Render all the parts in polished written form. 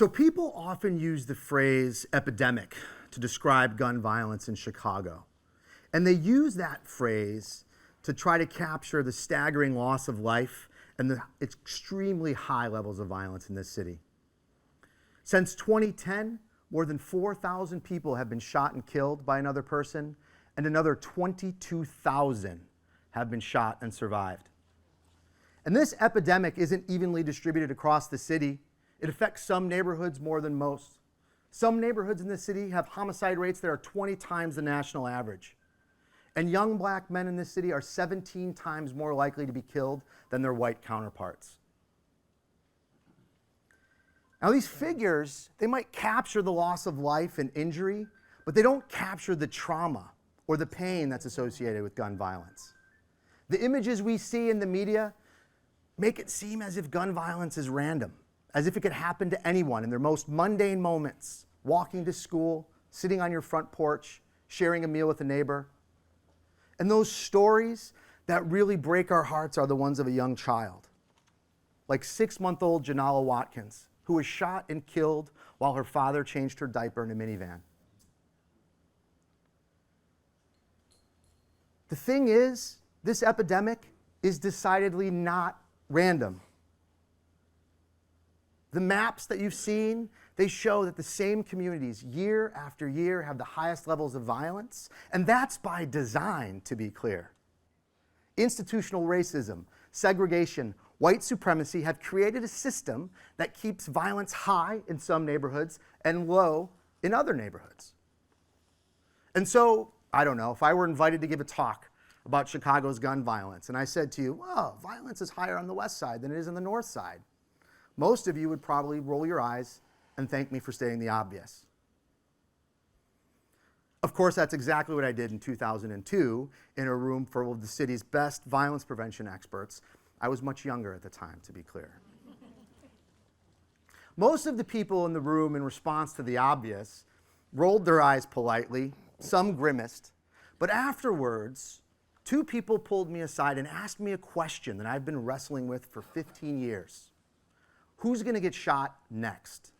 So people often use the phrase epidemic to describe gun violence in Chicago. And they use that phrase to try to capture the staggering loss of life and the extremely high levels of violence in this city. Since 2010, more than 4,000 people have been shot and killed by another person, and another 22,000 have been shot and survived. And this epidemic isn't evenly distributed across the city. It affects some neighborhoods more than most. Some neighborhoods in the city have homicide rates that are 20 times the national average. And young black men in this city are 17 times more likely to be killed than their white counterparts. Now these figures, they might capture the loss of life and injury, but they don't capture the trauma or the pain that's associated with gun violence. The images we see in the media make it seem as if gun violence is random, as if it could happen to anyone in their most mundane moments, walking to school, sitting on your front porch, sharing a meal with a neighbor. And those stories that really break our hearts are the ones of a young child, like 6-month-old Janella Watkins, who was shot and killed while her father changed her diaper in a minivan. The thing is, this epidemic is decidedly not random. The maps that you've seen, they show that the same communities year after year have the highest levels of violence, and that's by design, to be clear. Institutional racism, segregation, white supremacy have created a system that keeps violence high in some neighborhoods and low in other neighborhoods. And so, I don't know, if I were invited to give a talk about Chicago's gun violence, and I said to you, well, violence is higher on the west side than it is on the north side, most of you would probably roll your eyes and thank me for stating the obvious. Of course, that's exactly what I did in 2002 in a room full of the city's best violence prevention experts. I was much younger at the time, to be clear. Most of the people in the room, in response to the obvious, rolled their eyes politely, some grimaced, but afterwards, 2 people pulled me aside and asked me a question that I've been wrestling with for 15 years. Who's going to get shot next?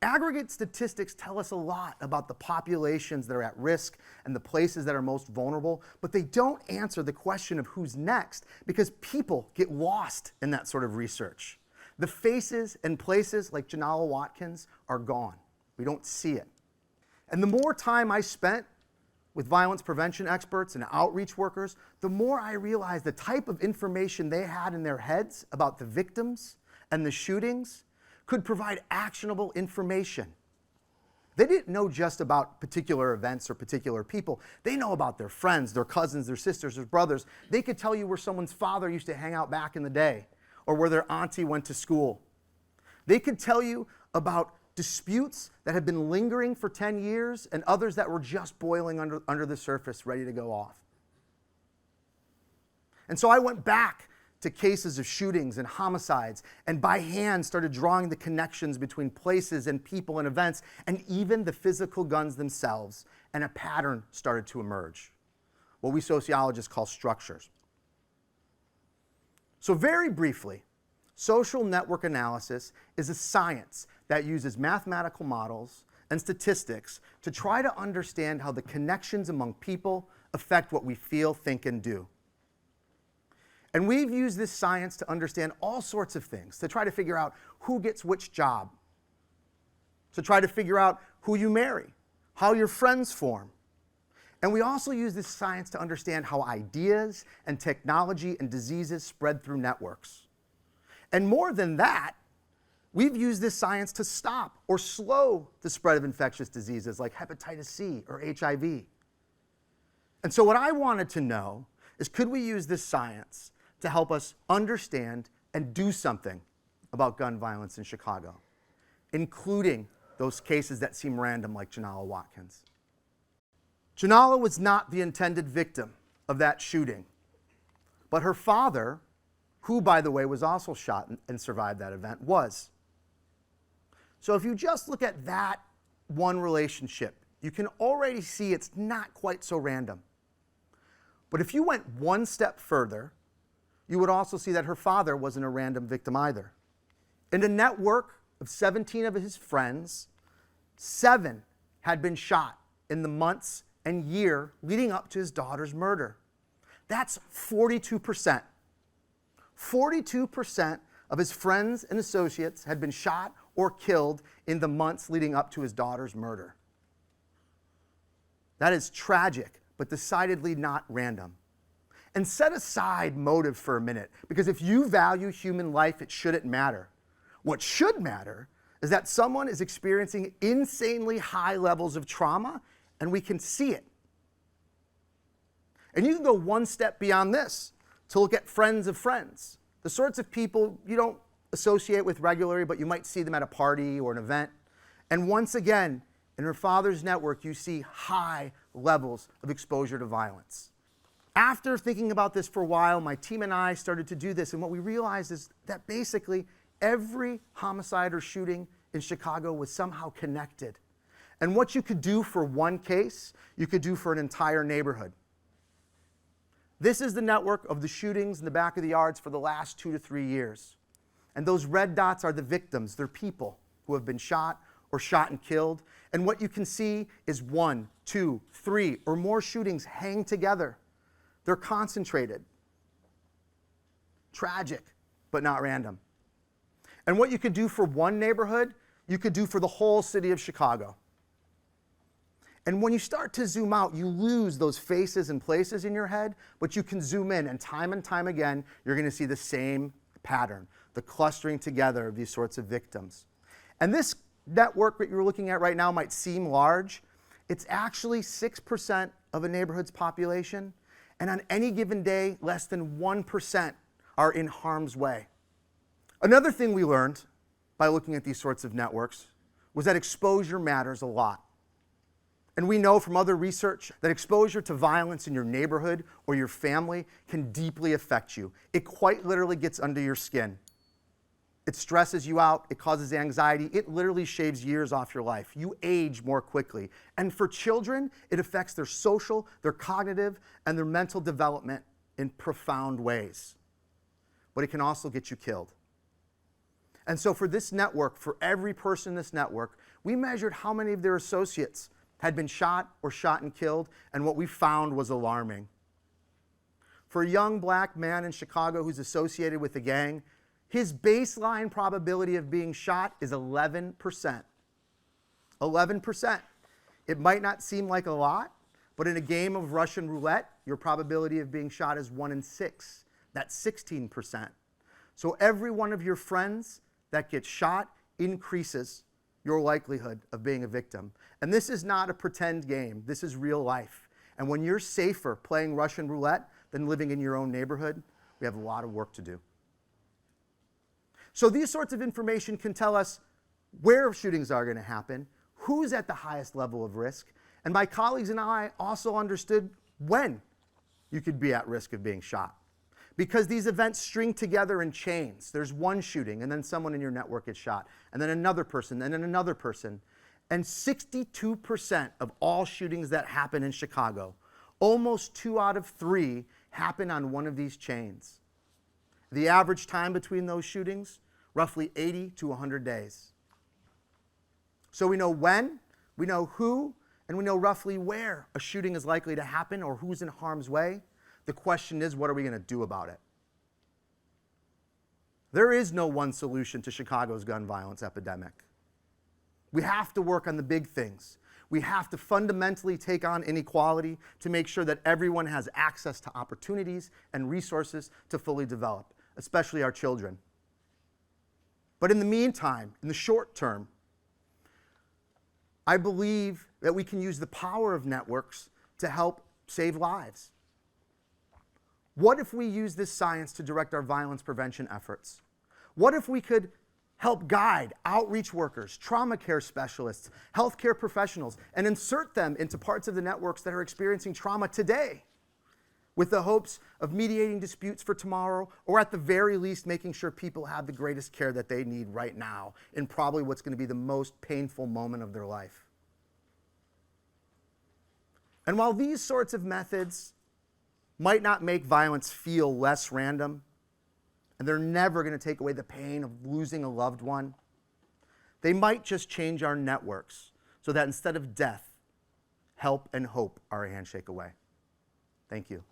Aggregate statistics tell us a lot about the populations that are at risk and the places that are most vulnerable, but they don't answer the question of who's next because people get lost in that sort of research. The faces and places like Janella Watkins are gone. We don't see it. And the more time I spent with violence prevention experts and outreach workers, the more I realized the type of information they had in their heads about the victims and the shootings could provide actionable information. They didn't know just about particular events or particular people. They know about their friends, their cousins, their sisters, their brothers. They could tell you where someone's father used to hang out back in the day or where their auntie went to school. They could tell you about disputes that had been lingering for 10 years and others that were just boiling under the surface, ready to go off. And so I went back to cases of shootings and homicides, and by hand started drawing the connections between places and people and events, and even the physical guns themselves, and a pattern started to emerge, what we sociologists call structures. So very briefly, social network analysis is a science that uses mathematical models and statistics to try to understand how the connections among people affect what we feel, think, and do. And we've used this science to understand all sorts of things, to try to figure out who gets which job, to try to figure out who you marry, how your friends form. And we also use this science to understand how ideas and technology and diseases spread through networks. And more than that, we've used this science to stop or slow the spread of infectious diseases like hepatitis C or HIV. And so what I wanted to know is, could we use this science to help us understand and do something about gun violence in Chicago, including those cases that seem random like Janella Watkins? Janella was not the intended victim of that shooting, but her father, who, by the way, was also shot and survived that event, was. So if you just look at that one relationship, you can already see it's not quite so random. But if you went one step further, you would also see that her father wasn't a random victim either. In a network of 17 of his friends, 7 had been shot in the months and year leading up to his daughter's murder. That's 42%. 42% of his friends and associates had been shot or killed in the months leading up to his daughter's murder. That is tragic, but decidedly not random. And set aside motive for a minute, because if you value human life, it shouldn't matter. What should matter is that someone is experiencing insanely high levels of trauma, and we can see it. And you can go one step beyond this to look at friends of friends, the sorts of people you don't associate with regularly, but you might see them at a party or an event. And once again, in her father's network, you see high levels of exposure to violence. After thinking about this for a while, my team and I started to do this, and what we realized is that basically every homicide or shooting in Chicago was somehow connected. And what you could do for one case, you could do for an entire neighborhood. This is the network of the shootings in the back of the yards for the last 2 to 3 years. And those red dots are the victims. They're people who have been shot or shot and killed. And what you can see is 1, 2, 3, or more shootings hang together. They're concentrated. Tragic, but not random. And what you could do for one neighborhood, you could do for the whole city of Chicago. And when you start to zoom out, you lose those faces and places in your head, but you can zoom in, and time again, you're going to see the same pattern, the clustering together of these sorts of victims. And this network that you're looking at right now might seem large. It's actually 6% of a neighborhood's population, and on any given day, less than 1% are in harm's way. Another thing we learned by looking at these sorts of networks was that exposure matters a lot. And we know from other research that exposure to violence in your neighborhood or your family can deeply affect you. It quite literally gets under your skin. It stresses you out, it causes anxiety, it literally shaves years off your life. You age more quickly. And for children, it affects their social, their cognitive, and their mental development in profound ways. But it can also get you killed. And so for this network, for every person in this network, we measured how many of their associates had been shot or shot and killed, and what we found was alarming. For a young black man in Chicago who's associated with a gang, his baseline probability of being shot is 11%. 11%. It might not seem like a lot, but in a game of Russian roulette, your probability of being shot is 1 in 6. That's 16%. So every one of your friends that gets shot increases your likelihood of being a victim. And this is not a pretend game. This is real life. And when you're safer playing Russian roulette than living in your own neighborhood, we have a lot of work to do. So these sorts of information can tell us where shootings are going to happen, who's at the highest level of risk, and my colleagues and I also understood when you could be at risk of being shot. Because these events string together in chains. There's one shooting, and then someone in your network gets shot, and then another person, and then another person. And 62% of all shootings that happen in Chicago, almost 2 out of 3, happen on one of these chains. The average time between those shootings, roughly 80 to 100 days. So we know when, we know who, and we know roughly where a shooting is likely to happen or who's in harm's way. The question is, what are we going to do about it? There is no one solution to Chicago's gun violence epidemic. We have to work on the big things. We have to fundamentally take on inequality to make sure that everyone has access to opportunities and resources to fully develop, especially our children. But in the meantime, in the short term, I believe that we can use the power of networks to help save lives. What if we use this science to direct our violence prevention efforts? What if we could help guide outreach workers, trauma care specialists, healthcare professionals, and insert them into parts of the networks that are experiencing trauma today, with the hopes of mediating disputes for tomorrow, or at the very least making sure people have the greatest care that they need right now in probably what's going to be the most painful moment of their life. And while these sorts of methods might not make violence feel less random, and they're never going to take away the pain of losing a loved one. They might just change our networks so that instead of death, help and hope are a handshake away. Thank you.